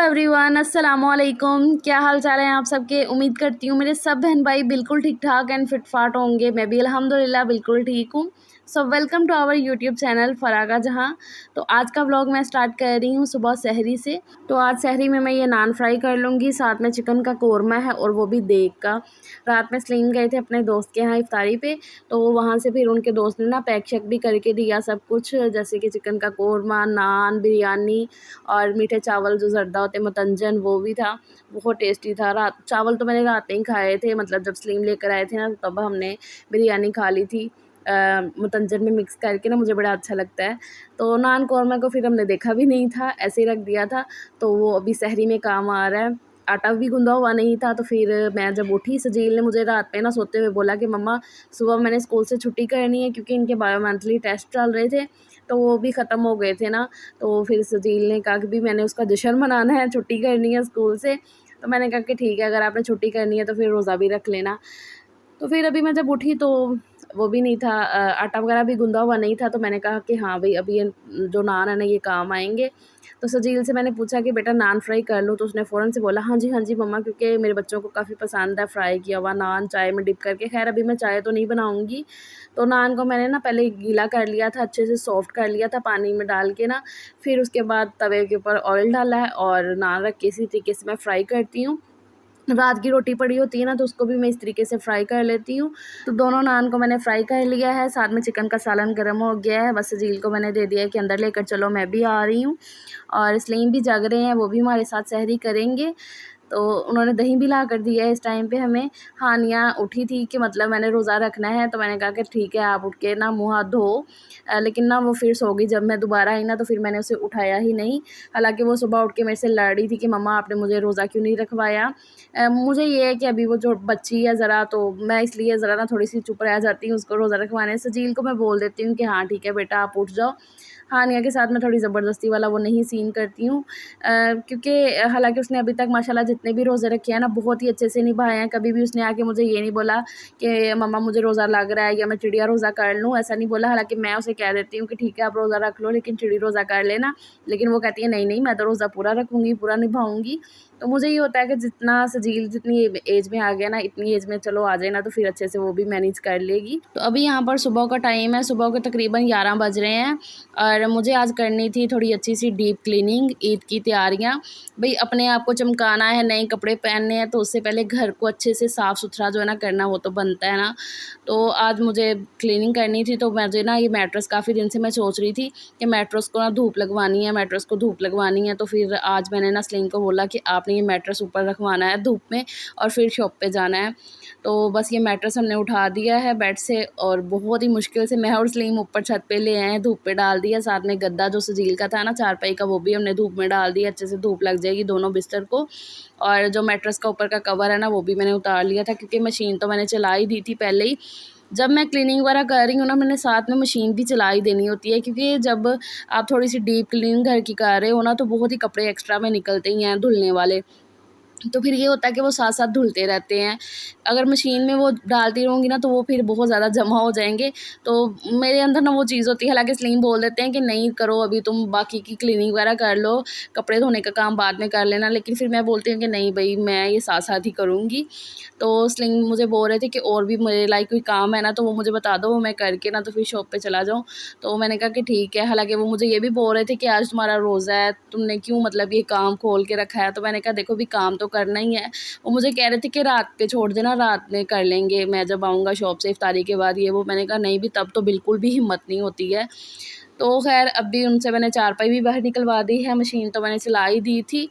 Everyone, अस्सलामु अलैकुम। क्या हाल चाल है आप सबके। उम्मीद करती हूँ मेरे सब बहन भाई बिल्कुल ठीक ठाक एंड फिट फाट होंगे। मैं भी अल्हम्दुलिल्लाह बिल्कुल ठीक हूँ। So welcome to our YouTube channel फरागा जहाँ। तो आज का व्लॉग मैं स्टार्ट कर रही हूँ सुबह सहरी से। तो आज सहरी में मैं ये नान फ्राई कर लूँगी, साथ में चिकन का कोरमा है और वो भी देग का। रात में सलीम गए थे अपने दोस्त के यहाँ इफ्तारी पे, तो वहाँ से फिर उनके दोस्त ने ना पैक शैक भी करके दिया सब कुछ, जैसे कि चिकन का कोरमा, नान, बिरयानी और मीठे चावल जो जर्दा होते हैं मतंजन, वो भी था। बहुत टेस्टी था। रात चावल तो मैंने रात में ही खाए थे, मतलब जब सलीम लेकर आए थे ना तब हमने बिरयानी खा ली थी मतंजन में मिक्स करके ना, मुझे बड़ा अच्छा लगता है। तो नान कौरमा को फिर हमने देखा भी नहीं था, ऐसे ही रख दिया था। तो वो अभी सहरी में काम आ रहा है। आटा भी गूंदा हुआ नहीं था, तो फिर मैं जब उठी सजील ने मुझे रात में ना सोते हुए बोला कि मम्मा सुबह मैंने स्कूल से छुट्टी करनी है, क्योंकि इनके बायो मंथली टेस्ट चल रहे थे तो वो भी ख़त्म हो गए थे ना। तो फिर सजील ने कहा कि भी मैंने उसका जश्न मनाना है, छुट्टी करनी है स्कूल से। तो मैंने कहा कि ठीक है, अगर आपने छुट्टी करनी है तो फिर रोज़ा भी रख लेना। तो फिर अभी मैं जब उठी तो वो भी नहीं था, आटा वगैरह भी गूंदा हुआ नहीं था। तो मैंने कहा कि हाँ भाई, अभी ये जो नान है ना ये काम आएंगे। तो सजील से मैंने पूछा कि बेटा नान फ्राई कर लो, तो उसने फ़ौरन से बोला हाँ जी मम्मा, क्योंकि मेरे बच्चों को काफ़ी पसंद है फ्राई किया हुआ नान चाय में डिप करके। खैर अभी मैं चाय तो नहीं बनाऊँगी। तो नान को मैंने ना पहले गीला कर लिया था, अच्छे से सॉफ्ट कर लिया था पानी में डाल के ना। फिर उसके बाद तवे के ऊपर ऑयल डाला है और नान रख के इसी तरीके से मैं फ्राई करती हूँ। रात की रोटी पड़ी होती है ना, तो उसको भी मैं इस तरीके से फ्राई कर लेती हूँ। तो दोनों नान को मैंने फ्राई कर लिया है, साथ में चिकन का सालन गर्म हो गया है। बस झील को मैंने दे दिया है कि अंदर लेकर चलो, मैं भी आ रही हूँ। और सलीम भी जग रहे हैं, वो भी हमारे साथ सहरी करेंगे। तो उन्होंने दही भी ला कर दिया है इस टाइम पे हमें। हानिया उठी थी कि मतलब मैंने रोज़ा रखना है, तो मैंने कहा कि ठीक है आप उठ के ना मुँह हाथ धो। लेकिन ना वो फिर सो गई। जब मैं दोबारा आई ना तो फिर मैंने उसे उठाया ही नहीं। हालांकि वो सुबह उठ के मेरे से लड़ रही थी कि मम्मा आपने मुझे रोज़ा क्यों नहीं रखवाया। मुझे ये है कि अभी वो जो बच्ची है ज़रा, तो मैं इसलिए ज़रा ना थोड़ी सी चुप रह जाती हूँ उसको रोज़ा रखवाने से। झील को मैं बोल देती हूँ कि हाँ ठीक है बेटा आप उठ जाओ। हानिया के साथ मैं थोड़ी ज़बरदस्ती वाला वो नहीं सीन करती हूँ, क्योंकि हालांकि उसने अभी तक माशाल्लाह जितने भी रोज़े रखे हैं ना बहुत ही अच्छे से निभाए हैं। कभी भी उसने आके मुझे ये नहीं बोला कि मम्मा मुझे रोज़ा लग रहा है या मैं चिड़िया रोज़ा कर लूँ, ऐसा नहीं बोला। हालांकि मैं उसे कह देती हूँ कि ठीक है आप रोज़ा रख लो, लेकिन चिड़ी रोज़ा कर लेना। लेकिन वो कहती है नहीं नहीं, मैं तो रोज़ा पूरा रखूँगी, पूरा निभाऊँगी। तो मुझे ये होता है कि जितना सजील जितनी एज में आ गया ना, इतनी एज में चलो आ जाए ना, तो फिर अच्छे से वो भी मैनेज कर लेगी। तो अभी यहाँ पर सुबह का टाइम है, सुबह के तकरीबन 11 बज रहे हैं। और मुझे आज करनी थी थोड़ी अच्छी सी डीप क्लीनिंग, ईद की तैयारियाँ। भाई अपने आप को चमकाना है, नए कपड़े पहनने हैं, तो उससे पहले घर को अच्छे से साफ़ सुथरा जो है ना करना, वो तो बनता है ना। तो आज मुझे क्लीनिंग करनी थी। तो मुझे ना ये मैट्रेस काफ़ी दिन से मैं सोच रही थी कि मैट्रेस को ना धूप लगवानी है, मैट्रेस को धूप लगवानी है। तो फिर आज मैंने ना सलीम को बोला कि आपने ये मैट्रेस ऊपर रखवाना है धूप में और फिर शॉप पे जाना है। तो बस ये मैट्रेस हमने उठा दिया है बेड से, और बहुत ही मुश्किल से मैं और सलीम ऊपर छत पे ले आए हैं, धूप पे डाल दिया। साथ में गद्दा जो सजील का था ना चारपाई का, वो भी हमने धूप में डाल दिया, अच्छे से धूप लग जाएगी दोनों बिस्तर को। और जो मैट्रेस का ऊपर का कवर है ना वो भी मैंने उतार लिया था, क्योंकि मशीन तो मैंने चला ही दी थी पहले ही। जब मैं क्लीनिंग वगैरह कर रही हूँ ना, मैंने साथ में मशीन भी चला ही देनी होती है, क्योंकि जब आप थोड़ी सी डीप क्लीनिंग घर की कर रहे हो ना, तो बहुत ही कपड़े एक्स्ट्रा में निकलते ही हैं धुलने वाले। तो फिर ये होता है कि वो साथ-साथ धुलते रहते हैं। अगर मशीन में वो डालती रहूँगी ना तो वो फिर बहुत ज़्यादा जमा हो जाएँगे। तो मेरे अंदर ना वो चीज़ होती है। हालाँकि सलीम बोल देते हैं कि नहीं करो, अभी तुम बाकी की क्लीनिंग वगैरह कर लो, कपड़े धोने का काम बाद में कर लेना। लेकिन फिर मैं बोलती हूँ कि नहीं भई, मैं ये साथ-साथ ही करूँगी। तो सलीम मुझे बोल रहे थे कि और भी मेरे लाइक कोई काम है ना तो वो मुझे बता दो, वो मैं करके ना तो फिर शॉप पे चला जाऊँ। तो मैंने कहा कि ठीक है। हालाँकि वो मुझे ये भी बोल रहे थे कि आज तुम्हारा रोज़ा है, तुमने क्यों मतलब ये काम खोल के रखा है? तो मैंने कहा देखो, अभी काम तो करना ही है। वो मुझे कह रहे थे कि रात पे छोड़ देना, रात में कर लेंगे, मैं जब आऊँगा शॉप से इफ्तारी के बाद ये वो। मैंने कहा नहीं भी, तब तो बिल्कुल भी हिम्मत नहीं होती है। तो ख़ैर अभी उनसे मैंने चारपाई भी बाहर निकलवा दी है, मशीन तो मैंने सिला ही दी थी।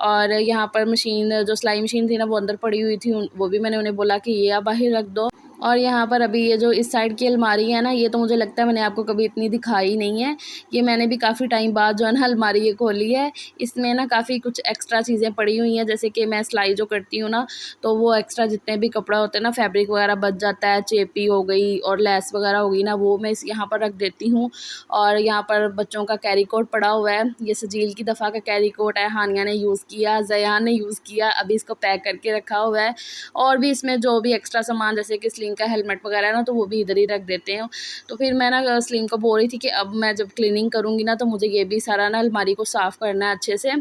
और यहाँ पर मशीन जो सिलाई मशीन थी ना वो अंदर पड़ी हुई थी, वो भी मैंने उन्हें बोला कि ये आप बाहर रख दो। और यहाँ पर अभी ये जो इस साइड की अलमारी है ना, ये तो मुझे लगता है मैंने आपको कभी इतनी दिखाई नहीं है। ये मैंने भी काफ़ी टाइम बाद जो है ना अलमारी ये खोली है। इसमें ना काफ़ी कुछ एक्स्ट्रा चीज़ें पड़ी हुई हैं, जैसे कि मैं सिलाई जो करती हूँ ना, तो वो एक्स्ट्रा जितने भी कपड़ा होते हैं ना, फैब्रिक वगैरह बच जाता है, चेपी हो गई और लेस वगैरह हो गई ना, वो मैं इस यहाँ पर रख देती हूँ। और यहाँ पर बच्चों का कैरी कोट पड़ा हुआ है, ये सजील की दफ़ा का कैरी कोट है, हानिया ने यूज़ किया, ज़यान ने यूज़ किया, अभी इसको पैक करके रखा हुआ है। और भी इसमें जो भी एक्स्ट्रा सामान जैसे कि स्लिंग का हेलमेट वगैरह है ना, तो वो भी इधर ही रख देते हैं। तो फिर मैं ना स्लिंग को बोल रही थी कि अब मैं जब क्लीनिंग करूँगी ना, तो मुझे ये भी सारा ना अलमारी को साफ़ करना है अच्छे से।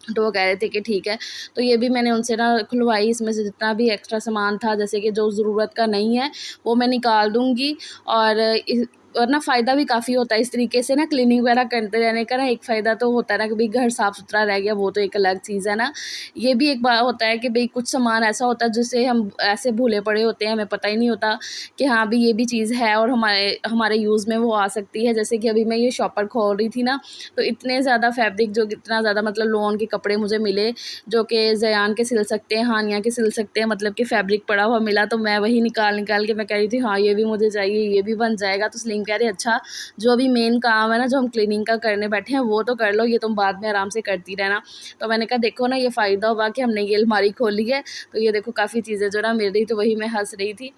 तो वो कह रहे थे कि ठीक है। तो ये भी मैंने उनसे ना खुलवाई, इसमें से जितना भी एक्स्ट्रा सामान था जैसे कि जो ज़रूरत का नहीं है वो मैं निकाल दूँगी। और ना फ़ायदा भी काफ़ी होता है इस तरीके से ना क्लीनिंग वगैरह करते रहने का। ना एक फ़ायदा तो होता है ना कि भई घर साफ़-सुथरा रह गया, वो तो एक अलग चीज़ है ना। ये भी एक होता है कि भई कुछ सामान ऐसा होता है जिसे हम ऐसे भूले पड़े होते हैं, हमें पता ही नहीं होता कि हाँ, भी ये भी चीज़ है और हमारे हमारे यूज़ में वो आ सकती है। जैसे कि अभी मैं ये शॉपर खोल रही थी ना, तो इतने ज़्यादा फैब्रिक, जो इतना ज़्यादा मतलब लोन के कपड़े मुझे मिले जो कि ज़यान के सिल सकते हैं, हानिया के सिल सकते हैं, मतलब कि फैब्रिक पड़ा हुआ मिला। तो मैं वही निकाल के मैं कह रही थी हाँ, ये भी मुझे चाहिए, ये भी बन जाएगा। तो सलीम कह रहे अच्छा, जो अभी मेन काम है ना, जो हम क्लीनिंग का करने बैठे हैं वो तो कर लो, ये तुम बाद में आराम से करती रहना। तो मैंने कहा देखो ना, ये फ़ायदा हुआ कि हमने ये अलमारी खोली है, तो ये देखो काफ़ी चीज़ें जो ना मिल रही, तो वही मैं हँस रही थी।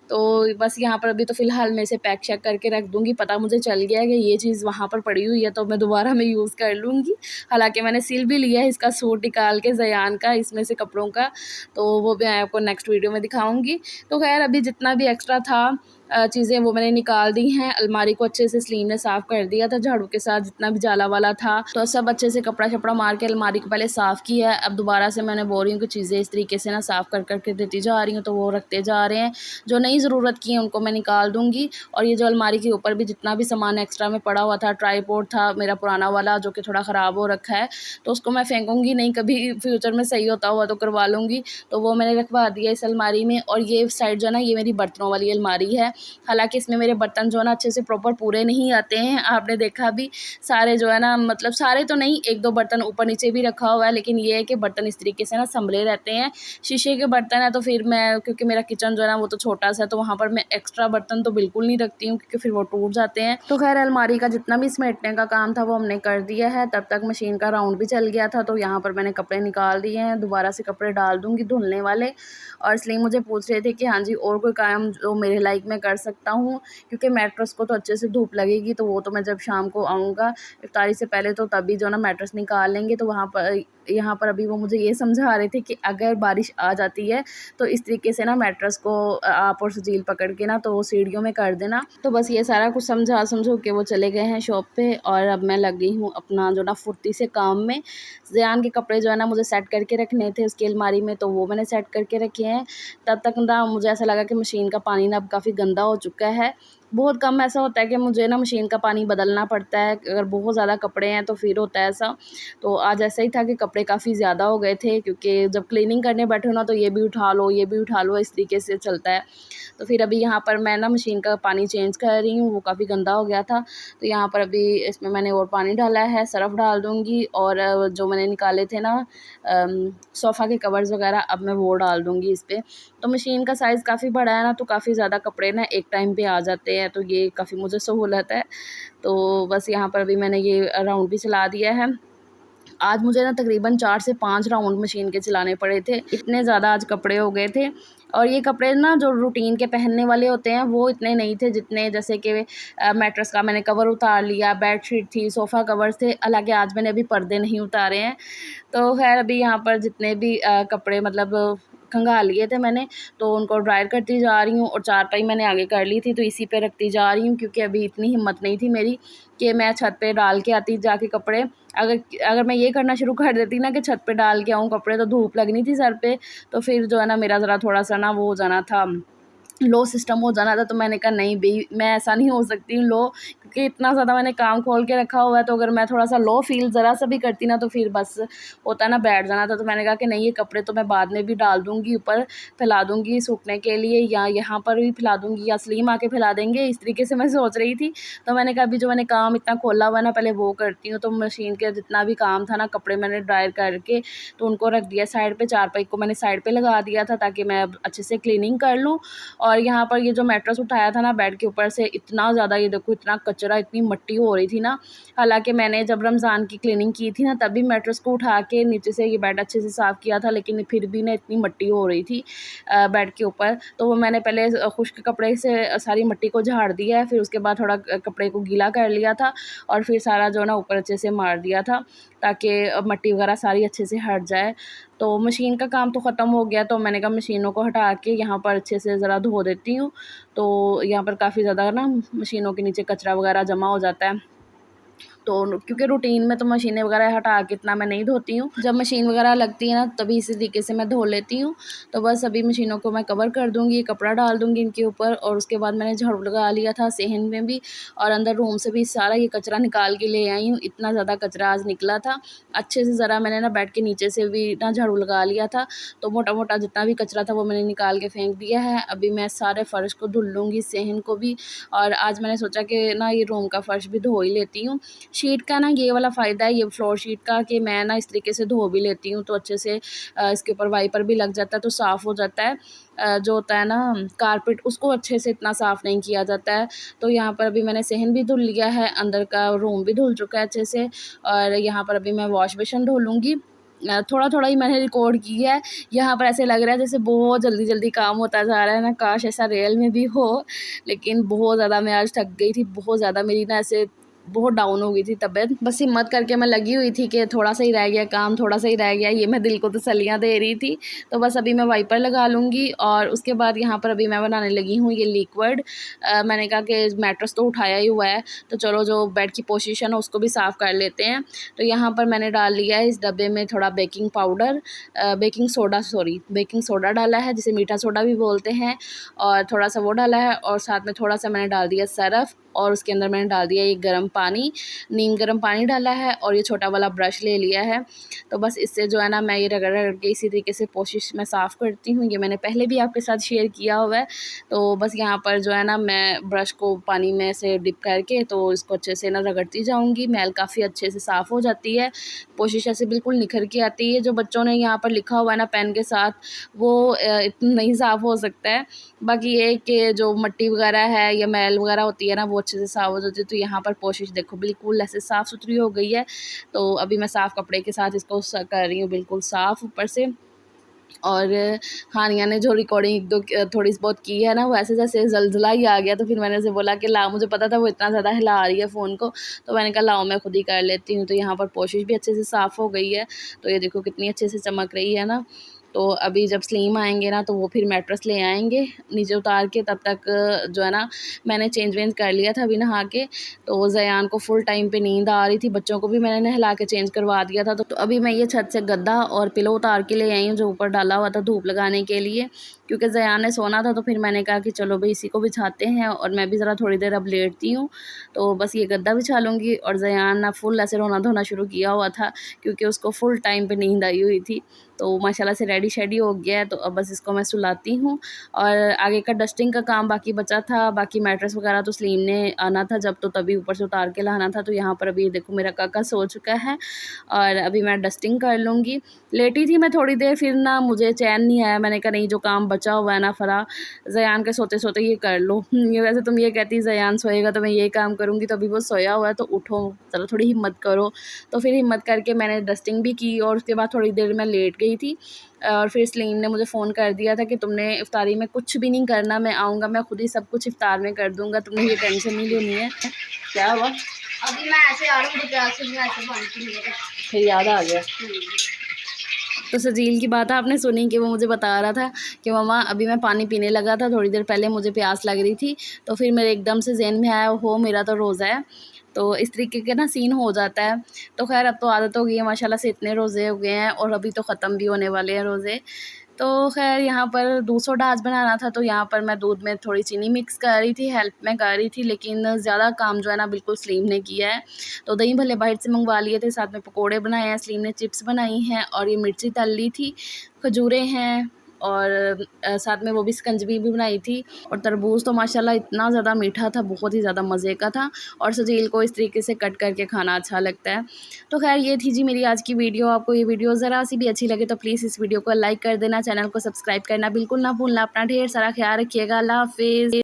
तो बस यहाँ पर अभी तो फ़िलहाल मैं इसे पैक शैक करके रख दूँगी। पता मुझे चल गया है कि ये चीज़ वहाँ पर पड़ी हुई है, तो मैं दोबारा मैं यूज़ कर लूँगी। हालाँकि मैंने सिल भी लिया है इसका सूट निकाल के ज़यान का, इसमें से कपड़ों का, तो वो भी मैं आपको नेक्स्ट वीडियो में दिखाऊँगी। तो ख़ैर अभी जितना भी एक्स्ट्रा था चीज़ें वो मैंने निकाल दी हैं। अलमारी को अच्छे से सलीम ने साफ़ कर दिया था झाड़ू के साथ, जितना भी जाला वाला था, तो सब अच्छे से कपड़ा-शपड़ा मार के अलमारी को पहले साफ़ किया है। अब दोबारा से मैंने बोल रही हूँ कि चीज़ें इस तरीके से ना साफ़ कर के देती जा रही हूँ, तो वो रखते जा रहे हैं। जो नहीं ज़रूरत की है उनको मैं निकाल दूँगी। और ये जो अलमारी के ऊपर भी जितना भी सामान एक्स्ट्रा में पड़ा हुआ था, ट्राइपॉड था मेरा पुराना वाला जो कि थोड़ा ख़राब हो रखा है, तो उसको मैं फेंकूँगी नहीं, कभी फ्यूचर में सही होता हुआ तो करवा लूँगी। तो वो मैंने रखवा दिया इस अलमारी में। और ये साइड जो है ना, ये मेरी बर्तनों वाली अलमारी है। हालाँकि इसमें मेरे बर्तन जो है ना अच्छे से प्रॉपर पूरे नहीं आते हैं, आपने देखा भी, सारे जो है ना, मतलब सारे तो नहीं, 1-2 बर्तन ऊपर-नीचे भी रखा हुआ है, लेकिन ये है कि बर्तन इस तरीके से ना सँभले रहते हैं। शीशे के बर्तन हैं तो फिर मैं, क्योंकि मेरा किचन जो है ना वो तो छोटा-सा है, तो वहाँ पर मैं एक्स्ट्रा बर्तन तो बिल्कुल नहीं रखती हूँ, क्योंकि फिर वो टूट जाते हैं। तो ख़ैर अलमारी का जितना भी समेटने का काम था वो हमने कर दिया है। तब तक मशीन का राउंड भी चल गया था, तो यहाँ पर मैंने कपड़े निकाल दिए हैं, दोबारा से कपड़े डाल दूँगी धुलने वाले। और इसलिए मुझे पूछ रहे थे कि हाँ जी, और कोई काम जो मेरे लाइक मैं कर सकता हूँ, क्योंकि मैट्रेस को तो अच्छे से धूप लगेगी, तो वो तो मैं जब शाम को आऊँगा इफ्तारी से पहले, तो तभी जो ना मैट्रेस निकाल लेंगे। तो वहाँ पर, यहाँ पर अभी वो मुझे ये समझा रहे थे कि अगर बारिश आ जाती है तो इस तरीके से ना मैट्रेस को आप और सजील पकड़ के ना तो सीढ़ियों में कर देना। तो बस ये सारा कुछ समझा के वो चले गए हैं शॉप पे, और अब मैं लग गई हूँ अपना जो ना फुर्ती से काम में। ज़यान के कपड़े जो है ना मुझे सेट करके रखने थे उसकी अलमारी में, तो वो मैंने सेट करके रखे हैं। तब तक ना मुझे ऐसा लगा कि मशीन का पानी ना अब काफ़ी गंदा हो चुका है। बहुत कम ऐसा होता है कि मुझे ना मशीन का पानी बदलना पड़ता है, अगर बहुत ज़्यादा कपड़े हैं तो फिर होता है ऐसा। तो आज ऐसा ही था कि कपड़े काफ़ी ज़्यादा हो गए थे, क्योंकि जब क्लीनिंग करने बैठो ना तो ये भी उठा लो, ये भी उठा लो, इस तरीके से चलता है। तो फिर अभी यहाँ पर मैं ना मशीन का पानी चेंज कर रही हूँ, वो काफ़ी गंदा हो गया था। तो यहाँ पर अभी इसमें मैंने और पानी डाला है, सरफ़ डाल दूँगी, और जो मैंने निकाले थे ना सोफ़ा के कवर्स वगैरह, अब मैं वो डाल दूँगी इस पे। तो मशीन का साइज़ काफ़ी बड़ा है ना, तो काफ़ी ज़्यादा कपड़े ना एक टाइम पे आ जाते हैं, तो ये काफ़ी मुझे सहूलत है। तो बस यहाँ पर अभी मैंने ये राउंड भी चला दिया है। आज मुझे ना तकरीबन 4 से 5 राउंड मशीन के चलाने पड़े थे, इतने ज़्यादा आज कपड़े हो गए थे। और ये कपड़े ना जो रूटीन के पहनने वाले होते हैं वो इतने नहीं थे, जितने जैसे कि मैट्रेस का मैंने कवर उतार लिया, बेडशीट थी, सोफ़ा कवर्स थे, हालाँकि आज मैंने अभी पर्दे नहीं उतारे हैं। तो ख़ैर अभी यहाँ पर जितने भी कपड़े मतलब खंगाल लिए थे मैंने, तो उनको ड्रायर करती जा रही हूँ, और चारपाई मैंने आगे कर ली थी तो इसी पे रखती जा रही हूँ, क्योंकि अभी इतनी हिम्मत नहीं थी मेरी कि मैं छत पे डाल के आती जाके कपड़े। अगर अगर मैं ये करना शुरू कर देती ना कि छत पे डाल के आऊँ कपड़े, तो धूप लगनी थी सर पे, तो फिर जो है ना मेरा ज़रा थोड़ा-सा ना वो हो जाना था, लो सिस्टम हो जाना था। तो मैंने कहा नहीं भई, मैं ऐसा नहीं हो सकती हूँ लो, क्योंकि इतना ज़्यादा मैंने काम खोल के रखा हुआ है, तो अगर मैं थोड़ा-सा लो फ़ील ज़रा-सा भी करती ना, तो फिर बस होता है ना बैठ जाना था। तो मैंने कहा कि नहीं, ये कपड़े तो मैं बाद में भी डाल दूँगी, ऊपर फैला दूँगी सूखने के लिए, या यहाँ पर भी फैला दूँगी, या सलीम आके फैला देंगे, इस तरीके से मैं सोच रही थी। तो मैंने कहा अभी जो मैंने काम इतना खोला हुआ है ना, पहले वो करती हूँ। तो मशीन के जितना भी काम था ना, कपड़े मैंने ड्रायर करके तो उनको रख दिया साइड पे, चारपाई को मैंने साइड पे लगा दिया था, ताकि मैं अब अच्छे से क्लीनिंग कर लूँ। और यहाँ पर ये जो मैट्रेस उठाया था ना बेड के ऊपर से, इतना ज़्यादा, ये देखो इतना कचरा, इतनी मिट्टी हो रही थी ना। हालाँकि मैंने जब रमज़ान की क्लीनिंग की थी ना, तभी मैट्रेस को उठा के नीचे से ये बेड अच्छे से साफ़ किया था, लेकिन फिर भी ना इतनी मिट्टी हो रही थी बेड के ऊपर। तो वो मैंने पहले खुश्क कपड़े से सारी मिट्टी को झाड़ दिया है, फिर उसके बाद थोड़ा कपड़े को गीला कर लिया था, और फिर सारा जो है ना ऊपर अच्छे से मार दिया था, ताकि मिट्टी वगैरह सारी अच्छे से हट जाए। तो मशीन का काम तो ख़त्म हो गया, तो मैंने कहा मशीनों को हटा के यहाँ पर अच्छे से ज़रा धो देती हूँ। तो यहाँ पर काफ़ी ज़्यादा ना मशीनों के नीचे कचरा वगैरह जमा हो जाता है। तो क्योंकि रूटीन में तो मशीनें वगैरह हटा के इतना मैं नहीं धोती हूँ, जब मशीन वगैरह लगती है ना तभी इसी तरीके से मैं धो लेती हूँ। तो बस अभी मशीनों को मैं कवर कर दूँगी, कपड़ा डाल दूँगी इनके ऊपर, और उसके बाद मैंने झाड़ू लगा लिया था सेहन में भी, और अंदर रूम से भी सारा ये कचरा निकाल के ले आई हूँ। इतना ज़्यादा कचरा आज निकला था, अच्छे से ज़रा मैंने ना बेड के नीचे से भी ना झाड़ू लगा लिया था, तो मोटा मोटा जितना भी कचरा था वो मैंने निकाल के फेंक दिया है। अभी मैं सारे फ़र्श को धुल लूँगी, सेहन को भी, और आज मैंने सोचा कि ना ये रूम का फ़र्श भी धो ही लेती हूँ। शीट का ना ये वाला फ़ायदा है, ये फ्लोर शीट का, कि मैं ना इस तरीके से धो भी लेती हूँ तो अच्छे से इसके ऊपर वाइपर भी लग जाता है तो साफ़ हो जाता है। जो होता है ना कारपेट, उसको अच्छे से इतना साफ़ नहीं किया जाता है। तो यहाँ पर अभी मैंने सेहन भी धुल लिया है, अंदर का रूम भी धुल चुका है अच्छे से, और यहाँ पर अभी मैं वॉश बेसिन धो लूँगी। थोड़ा-थोड़ा ही मैंने रिकॉर्ड की है। यहाँ पर ऐसे लग रहा है जैसे बहुत जल्दी-जल्दी काम होता जा रहा है ना, काश ऐसा रियल में भी हो। लेकिन बहुत ज़्यादा मैं आज थक गई थी, बहुत ज़्यादा मेरी ना ऐसे बहुत डाउन हो गई थी तबीयत। बस हिम्मत करके मैं लगी हुई थी कि थोड़ा सा ही रह गया काम, थोड़ा सा ही रह गया, ये मैं दिल को तसल्लियाँ दे रही थी। तो बस अभी मैं वाइपर लगा लूँगी, और उसके बाद यहाँ पर अभी मैं बनाने लगी हूँ ये लिक्विड। मैंने कहा कि मैट्रेस तो उठाया ही हुआ है, तो चलो जो बेड की पोजीशन है उसको भी साफ़ कर लेते हैं। तो यहाँ पर मैंने डाल लिया है इस डब्बे में थोड़ा बेकिंग पाउडर, बेकिंग सोडा डाला है, जिसे मीठा सोडा भी बोलते हैं, और थोड़ा सा वो डाला है, और साथ में थोड़ा सा मैंने डाल दिया सरफ़, और उसके अंदर मैंने डाल दिया ये गर्म पानी, नीम गर्म पानी डाला है, और ये छोटा वाला ब्रश ले लिया है। तो बस इससे जो है ना मैं ये रगड़ के इसी तरीके से पोशिश में साफ़ करती हूँ। ये मैंने पहले भी आपके साथ शेयर किया हुआ है। तो बस यहाँ पर जो है ना मैं ब्रश को पानी में से डिप करके तो इसको अच्छे से ना रगड़ती जाऊँगी, मैल काफ़ी अच्छे से साफ़ हो जाती है, पोशिश ऐसे बिल्कुल निखर के आती है। जो बच्चों ने यहाँ पर लिखा हुआ है ना पेन के साथ, वो इतना नहीं साफ़ हो सकता है। बाकी ये कि जो मिट्टी वगैरह है या मैल वगैरह होती है ना, वो अच्छे से साफ़ हो जाती है। तो यहाँ पर पोशिश देखो बिल्कुल ऐसे साफ़ सुथरी हो गई है। तो अभी मैं साफ़ कपड़े के साथ इसको कर रही हूँ बिल्कुल साफ़ ऊपर से। और हानिया ने जो रिकॉर्डिंग एक दो थोड़ी बहुत की है ना, वो ऐसे जैसे ज़लज़ला ही आ गया। तो फिर मैंने उसे बोला कि ला, मुझे पता था वो इतना ज़्यादा हिला रही है फ़ोन को, तो मैंने कहा लाओ मैं खुद ही कर लेती हूँ। तो यहाँ पर पोशिश भी अच्छे से साफ़ हो गई है। तो ये देखो कितनी अच्छे से चमक रही है ना। तो अभी जब स्लीम आएँगे ना तो वो फिर मैट्रेस ले आएँगे नीचे उतार के, तब तक जो है ना मैंने चेंज वेंज कर लिया था अभी नहा के। तो ज़यान को फुल टाइम पे नींद आ रही थी, बच्चों को भी मैंने नहला के चेंज करवा दिया था। तो अभी मैं ये छत से गद्दा और पिलो उतार के ले आई हूँ जो ऊपर डाला हुआ था धूप लगाने के लिए, क्योंकि ज़यान ने सोना था। तो फिर मैंने कहा कि चलो भई इसी को बिछाते हैं, और मैं भी ज़रा थोड़ी देर अब लेटती हूँ। तो बस ये गद्दा बिछा लूँगी, और ज़यान ना फुल ऐसे रोना-धोना शुरू किया हुआ था, क्योंकि उसको फुल टाइम पे नींद आई हुई थी। तो माशाल्लाह से रेडी शेडी हो गया है। तो अब बस इसको मैं सुलाती हूँ, और आगे का डस्टिंग का काम बाकी बचा था। बाकी मैट्रेस वगैरह तो स्लीम ने आना था जब, तो तभी ऊपर से उतार के लाना था। तो यहाँ पर अभी देखो मेरा काका सो चुका है, और अभी मैं डस्टिंग कर लूँगी। लेटी थी मैं थोड़ी देर, फिर ना मुझे चैन नहीं आया। मैंने कहा नहीं, जो काम बचा हुआ है ना फ़रा, ज़यान के सोते-सोते ये कर लो। ये वैसे तुम ये कहती ज़यान सोएगा तो मैं ये काम करूँगी, तो अभी वो सोया हुआ है, तो उठो ज़रा, थोड़ी हिम्मत करो। तो फिर हिम्मत करके मैंने डस्टिंग भी की, और उसके बाद थोड़ी देर मैं लेट गई थी। और फिर सलीम ने मुझे फ़ोन कर दिया था कि तुमने इफ्तारी में कुछ भी नहीं करना, मैं आऊँगा, मैं खुद ही सब कुछ इफ्तार में कर दूँगा, तुम्हें ये टेंशन नहीं लेनी है। क्या हुआ? अभी मैं ऐसे आ रहा हूँ, प्याज से मैं ऐसे पानी पी लेगा। फिर याद आ गया। तो सजील की बात आपने सुनी कि वो मुझे बता रहा था कि मम्मा अभी मैं पानी पीने लगा था, थोड़ी देर पहले मुझे प्यास लग रही थी, तो फिर मेरे एकदम से ज़हन में आया, हो मेरा तो रोज़ा है। तो इस तरीके के ना सीन हो जाता है। तो ख़ैर अब तो आदत हो गई है माशाल्लाह से, इतने रोज़े हो गए हैं, और अभी तो ख़त्म भी होने वाले हैं रोज़े। तो ख़ैर यहाँ पर दूध सोडा आज बनाना था, तो यहाँ पर मैं दूध में थोड़ी चीनी मिक्स कर रही थी, हेल्प में कर रही थी, लेकिन ज़्यादा काम जो है ना बिल्कुल सलीम ने किया है। तो दही भल्ले बाहर से मंगवा लिए थे, साथ में पकोड़े बनाए हैं, सलीम ने चिप्स बनाई हैं, और ये मिर्ची तल ली थी, खजूरें हैं, और साथ में वो भी शिकंजवी भी बनाई थी। और तरबूज तो माशाल्लाह इतना ज़्यादा मीठा था, बहुत ही ज़्यादा मज़े का था, और सजील को इस तरीके से कट करके खाना अच्छा लगता है। तो खैर ये थी जी मेरी आज की वीडियो। आपको ये वीडियो ज़रा सी भी अच्छी लगे तो प्लीज़ इस वीडियो को लाइक कर देना, चैनल को सब्सक्राइब करना बिल्कुल ना भूलना। अपना ढेर सारा ख्याल रखिएगा। अल्लाह हाफ़िज़।